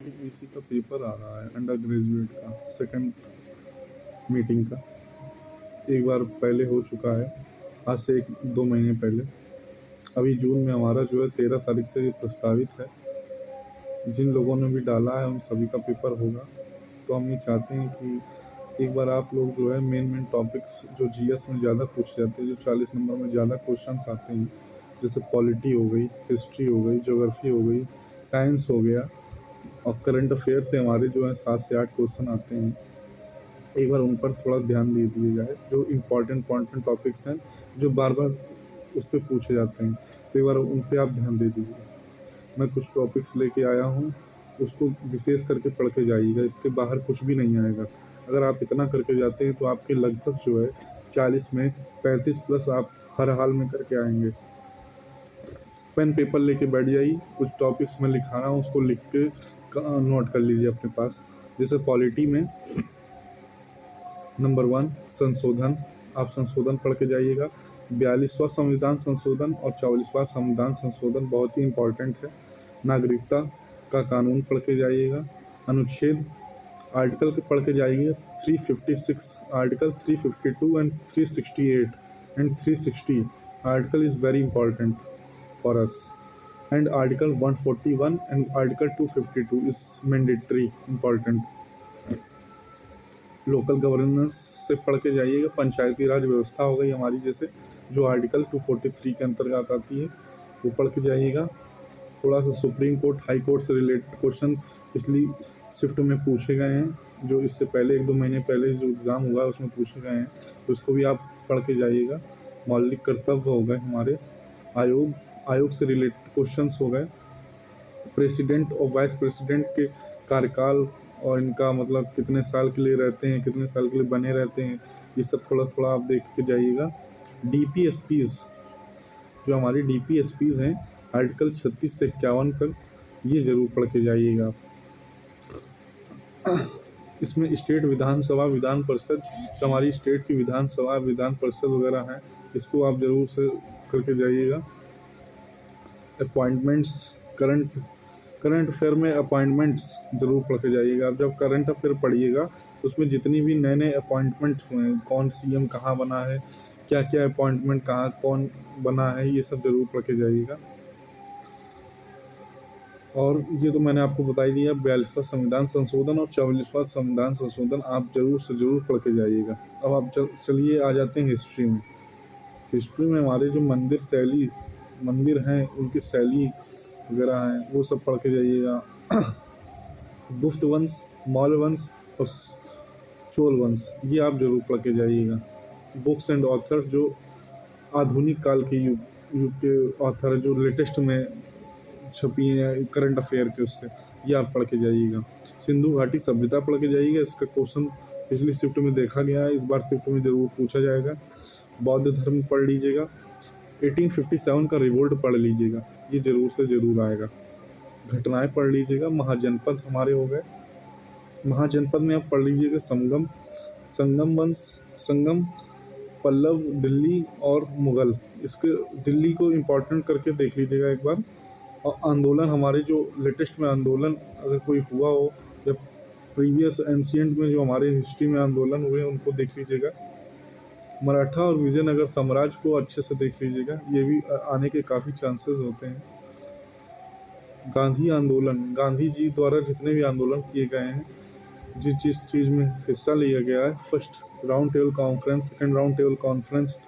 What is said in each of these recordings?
इसी का पेपर आ रहा है अंडर ग्रेजुएट का सेकंड मीटिंग का। एक बार पहले हो चुका है, आज से 1-2 महीने पहले। अभी जून में हमारा जो है 13 तारीख से ये प्रस्तावित है। जिन लोगों ने भी डाला है उन सभी का पेपर होगा। तो हम ये चाहते हैं कि एक बार आप लोग जो है मेन टॉपिक्स जो जीएस में ज़्यादा पूछे जाते हैं, जो 40 नंबर में ज़्यादा क्वेश्चंस आते हैं, जैसे पॉलिटी हो गई, हिस्ट्री हो गई, ज्योग्राफी हो गई, साइंस हो गया, और करंट अफेयर से हमारे जो है 7 से 8 क्वेश्चन आते हैं। एक बार उन पर थोड़ा ध्यान दे दिया जाए, जो इम्पॉर्टेंट टॉपिक्स हैं जो बार बार उस पर पूछे जाते हैं, तो एक बार उन पर आप ध्यान दे दीजिए। मैं कुछ टॉपिक्स लेके आया हूँ, उसको विशेष करके पढ़ के जाइएगा, इसके बाहर कुछ भी नहीं आएगा। अगर आप इतना करके जाते हैं तो आपके लगभग जो है 40 में 35 प्लस आप हर हाल में करके आएंगे। पेन पेपर लेके बैठ जाइए, कुछ टॉपिक्स मैं लिखा रहा हूँ उसको लिख के नोट कर लीजिए अपने पास। जैसे पॉलिटी में नंबर 1 संशोधन, आप संशोधन पढ़ के जाइएगा। 42वां संविधान संशोधन और 44वां संविधान संशोधन बहुत ही इम्पॉर्टेंट है। नागरिकता का कानून पढ़ के जाइएगा। अनुच्छेद आर्टिकल के पढ़ के जाइए। 356 article, 352 and 368 and 360 article is very important for us, and article 141 and article 252 is mandatory important. Local governance से पढ़ के जाइएगा। पंचायती राज व्यवस्था हो गई हमारी, जैसे जो आर्टिकल 243 के अंतर्गत आती है, वो पढ़ के जाइएगा। थोड़ा सा सुप्रीम कोर्ट, हाई कोर्ट से रिलेटेड क्वेश्चन पिछली शिफ्ट में पूछे गए हैं, जो इससे पहले 1-2 महीने पहले जो एग्ज़ाम हुआ है उसमें पूछे गए हैं, तो उसको भी आप पढ़ के जाइएगा। मौलिक कर्तव्य हो गए हमारे। आयोग से रिलेटेड क्वेश्चंस हो गए। प्रेसिडेंट और वाइस प्रेसिडेंट के कार्यकाल और इनका मतलब कितने साल के लिए रहते हैं, कितने साल के लिए बने रहते हैं, ये सब थोड़ा थोड़ा आप देख के जाइएगा। डीपीएसपीज़, जो हमारी डीपीएसपीज़ हैं, आर्टिकल 36 से 51 तक, ये ज़रूर पढ़ के जाइएगा। इसमें स्टेट विधानसभा, विधान परिषद, हमारी स्टेट की विधानसभा, विधान परिषद वगैरह हैं, इसको आप ज़रूर से करके जाइएगा। अपॉइंटमेंट्स, करंट अफेयर में अपॉइंटमेंट्स ज़रूर पढ़ के जाइएगा। आप जब करंट अफेयर पढ़िएगा तो उसमें जितनी भी नए नए अपॉइंटमेंट्स हुए हैं, कौन सीएम कहाँ बना है, क्या क्या अपॉइंटमेंट कहाँ कौन बना है, ये सब ज़रूर पढ़ के जाइएगा। और ये तो मैंने आपको बता ही दिया। 42वां संविधान संशोधन और 44वां संविधान संशोधन आप ज़रूर से ज़रूर पढ़ के जाइएगा। अब आप चलिए आ जाते हैं हिस्ट्री में। हिस्ट्री में हमारे जो मंदिर हैं, उनकी शैली वगैरह हैं, वो सब पढ़ के जाइएगा। गुप्त वंश, मौर्य वंश और चोल वंश, ये आप जरूर पढ़ के जाइएगा। बुक्स एंड ऑथर, जो आधुनिक काल के युग के ऑथर, जो लेटेस्ट में छपी हैं करंट अफेयर के, उससे ये आप पढ़ के जाइएगा। सिंधु घाटी सभ्यता पढ़ के जाइएगा, इसका क्वेश्चन पिछली शिफ्ट में देखा गया है, इस बार शिफ्ट में ज़रूर पूछा जाएगा। बौद्ध धर्म पढ़ लीजिएगा। 1857 का रिवोल्ट पढ़ लीजिएगा, ये ज़रूर से ज़रूर आएगा। घटनाएं पढ़ लीजिएगा। महाजनपद हमारे हो गए। महाजनपद में आप पढ़ लीजिएगा संगम वंश, संगम, पल्लव, दिल्ली और मुग़ल। इसके दिल्ली को इम्पोर्टेंट करके देख लीजिएगा एक बार। और आंदोलन, हमारे जो लेटेस्ट में आंदोलन अगर कोई हुआ हो, या प्रीवियस एंशिएंट में जो हमारे हिस्ट्री में आंदोलन हुए, उनको देख लीजिएगा। मराठा और विजयनगर साम्राज्य को अच्छे से देख लीजिएगा, ये भी आने के काफ़ी चांसेस होते हैं। गांधी आंदोलन, गांधी जी द्वारा जितने भी आंदोलन किए गए हैं, जिस चीज़ में हिस्सा लिया गया है, first round table conference, second round table conference,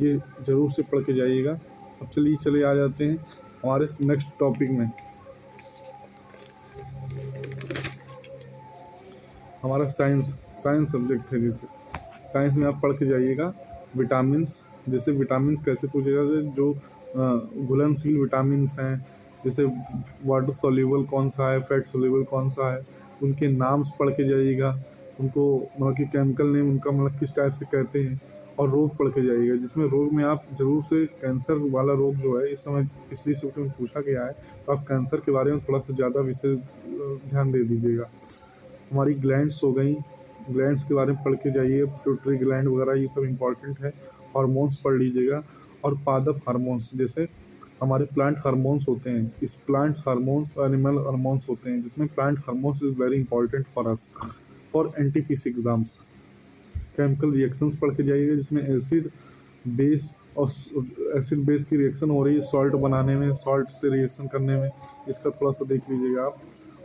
ये ज़रूर से पढ़ के जाइएगा। अब चले आ जाते हैं हमारे नेक्स्ट टॉपिक में। हमारा साइंस सब्जेक्ट है, जैसे साइंस में आप पढ़ के जाइएगा। विटामिन्स, जैसे विटामिन्स कैसे पूछे जाते हैं, जो घुलनशील विटामिन्स हैं, जैसे वाटर सोल्यूबल कौन सा है, फैट सोल्यूबल कौन सा है, उनके नाम्स पढ़ के जाइएगा। उनको मतलब कि केमिकल नेम उनका मतलब किस टाइप से कहते हैं। और रोग पढ़ के जाइएगा, जिसमें रोग में आप ज़रूर से कैंसर वाला रोग जो है इस समय पिछली शिफ्ट में पूछा गया है, तो आप कैंसर के बारे में थोड़ा सा ज़्यादा विशेष ध्यान दे दीजिएगा। हमारी ग्लैंड्स हो गई, ग्लैंड्स के बारे में पढ़ के जाइए। पिट्यूटरी ग्लैंड वगैरह ये सब इंपॉर्टेंट है। हार्मोन्स पढ़ लीजिएगा। और पादप हार्मोन्स, जैसे हमारे प्लांट हार्मोन्स होते हैं, इस प्लांट हार्मोन्स एनिमल हार्मोन्स होते हैं, जिसमें plant hormones is very important for us for NTPC exams. Chemical reactions पढ़ के जाइएगा, जिसमें एसिड बेस और एसिड बेस की रिएक्शन हो रही है सॉल्ट बनाने में, सॉल्ट से रिएक्शन करने में, इसका थोड़ा सा देख लीजिएगा आप।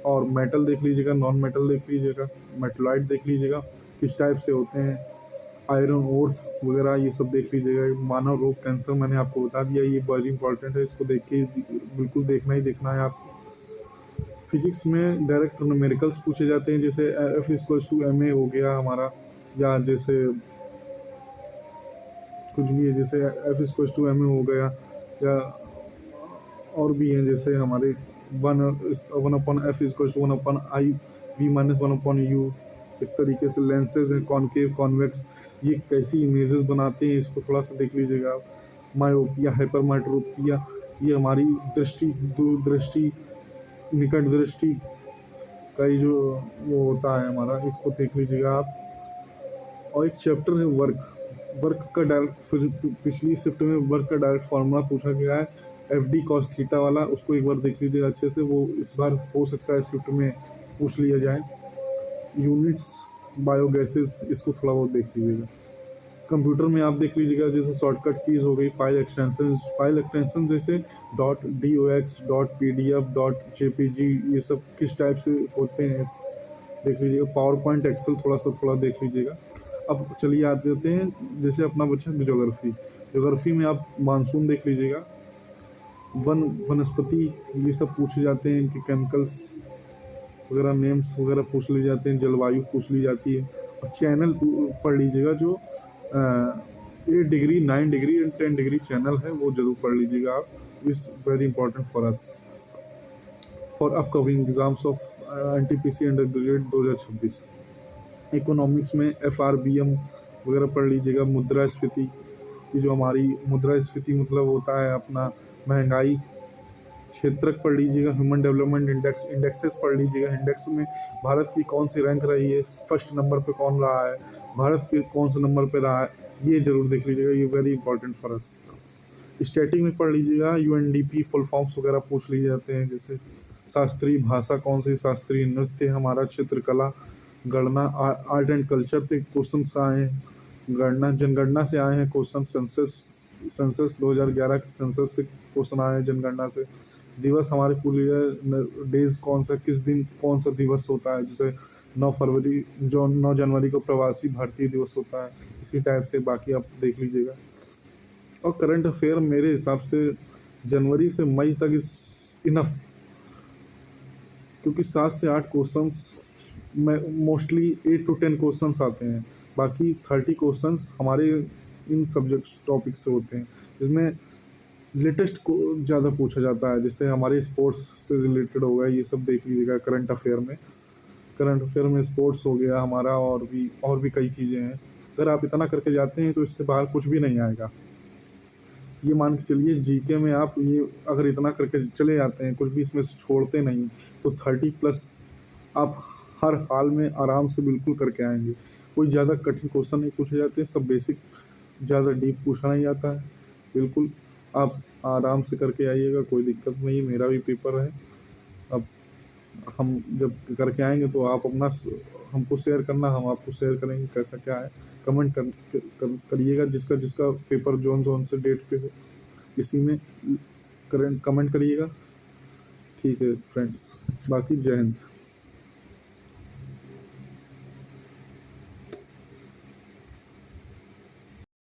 और मेटल देख लीजिएगा, नॉन मेटल देख लीजिएगा, मेटलाइट देख लीजिएगा किस टाइप से होते हैं, आयरन ओर्स वगैरह ये सब देख लीजिएगा। मानव रोग कैंसर मैंने आपको बता दिया, ये वेरी इंपॉर्टेंट है, इसको देख के बिल्कुल देखना ही देखना है आप। फिजिक्स में डायरेक्ट न्यूमेरिकल्स पूछे जाते हैं, जैसे F=ma हो गया हमारा, या जैसे कुछ भी है, जैसे F=ma हो गया, या और भी हैं जैसे हमारे 1/f=1/i v-1/u। इस तरीके से लेंसेज हैं कॉनकेव कॉन्वेक्स, ये कैसी इमेजेस बनाते हैं इसको थोड़ा सा देख लीजिएगा आप। मायोपिया, हाइपरमेट्रोपिया, ये हमारी दृष्टि, दूरदृष्टि, निकट दृष्टि का ये जो वो होता है हमारा, इसको देख लीजिएगा आप। और एक चैप्टर है वर्क, वर्क का डायरेक्ट, फिर पिछली शिफ्ट में वर्क का डायरेक्ट फार्मूला पूछा गया है FD cos थीटा वाला, उसको एक बार देख लीजिएगा अच्छे से, वो इस बार हो सकता है शिफ्ट में पूछ लिया जाए। यूनिट्स, बायोगैसेस, इसको थोड़ा बहुत देख लीजिएगा। कंप्यूटर में आप देख लीजिएगा, जैसे शॉर्टकट कीज़ हो गई, फाइल एक्सटेंशन जैसे .dox, .pdf, .jpg, ये सब किस टाइप से होते हैं देख लीजिएगा। पावर पॉइंट, एक्सेल थोड़ा देख लीजिएगा। अब चलिए आ जाते हैं, जैसे अपना बच्चा ज्योग्राफी, ज्योग्राफी में आप मानसून देख लीजिएगा, वनस्पति ये सब पूछे जाते हैं, इनके केमिकल्स वगैरह, नेम्स वगैरह पूछ लिए जाते हैं, जलवायु पूछ ली जाती है। और चैनल पढ़ लीजिएगा, जो 8 degree, 9 degree and 10 degree channel है, वो जरूर पढ़ लीजिएगा आप। Is very important for us for upcoming exams of NTPC under graduate 2026। Economics में FRBM वगैरह पढ़ लीजिएगा। मुद्रास्फीति, ये जो हमारी मुद्रास्फीति मतलब होता है अपना महंगाई। क्षेत्रक पढ़ लीजिएगा। ह्यूमन डेवलपमेंट इंडेक्स, इंडेक्सेस पढ़ लीजिएगा। इंडेक्स में भारत की कौन सी रैंक रही है, फर्स्ट नंबर पे कौन रहा है, भारत के कौन से नंबर पे रहा है, ये जरूर देख लीजिएगा, ये very important for us. Static में पढ़ लीजिएगा, UNDP फुल फॉर्म्स वगैरह पूछ लिए जाते हैं, जैसे शास्त्रीय भाषा कौन सी, शास्त्रीय नृत्य हमारा, चित्रकला, गणना, आर्ट एंड कल्चर से क्वेश्चन आए हैं, गणना, जनगणना से आए हैं क्वेश्चन, सेंसस 2011 के सेंसस से क्वेश्चन आए हैं, जनगणना से। दिवस हमारे पूरे डेज कौन सा, किस दिन कौन सा दिवस होता है, जैसे 9 जनवरी को प्रवासी भारतीय दिवस होता है, इसी टाइप से बाकी आप देख लीजिएगा। और करंट अफेयर मेरे हिसाब से जनवरी से मई तक इज इनफ, क्योंकि 7 से 8 क्वेश्चंस में मोस्टली 8 to 10 क्वेश्चंस आते हैं, बाकी 30 क्वेश्चंस हमारे इन सब्जेक्ट टॉपिक से होते हैं, जिसमें लेटेस्ट को ज़्यादा पूछा जाता है, जैसे हमारे स्पोर्ट्स से रिलेटेड होगा, ये सब देख लीजिएगा करंट अफेयर में। करंट अफेयर में स्पोर्ट्स हो गया हमारा, और भी कई चीज़ें हैं। अगर आप इतना करके जाते हैं तो इससे बाहर कुछ भी नहीं आएगा। ये मान के चलिए जीके में आप ये अगर इतना करके चले जाते हैं, कुछ भी इसमें से छोड़ते नहीं, तो 30+ आप हर हाल में आराम से बिल्कुल करके आएंगे। कोई ज़्यादा कठिन क्वेश्चन नहीं पूछे जाते हैं, सब बेसिक, ज़्यादा डीप पूछा नहीं जाता है। बिल्कुल आप आराम से करके आइएगा, कोई दिक्कत नहीं है, मेरा भी पेपर है। अब हम जब करके आएंगे तो आप अपना हमको शेयर करना, हम आपको शेयर करेंगे कैसा क्या है। कमेंट करिएगा, जिसका जिसका पेपर जोन से डेट पे हो, इसी में कमेंट करिएगा। ठीक है फ्रेंड्स, बाकी जय हिंद।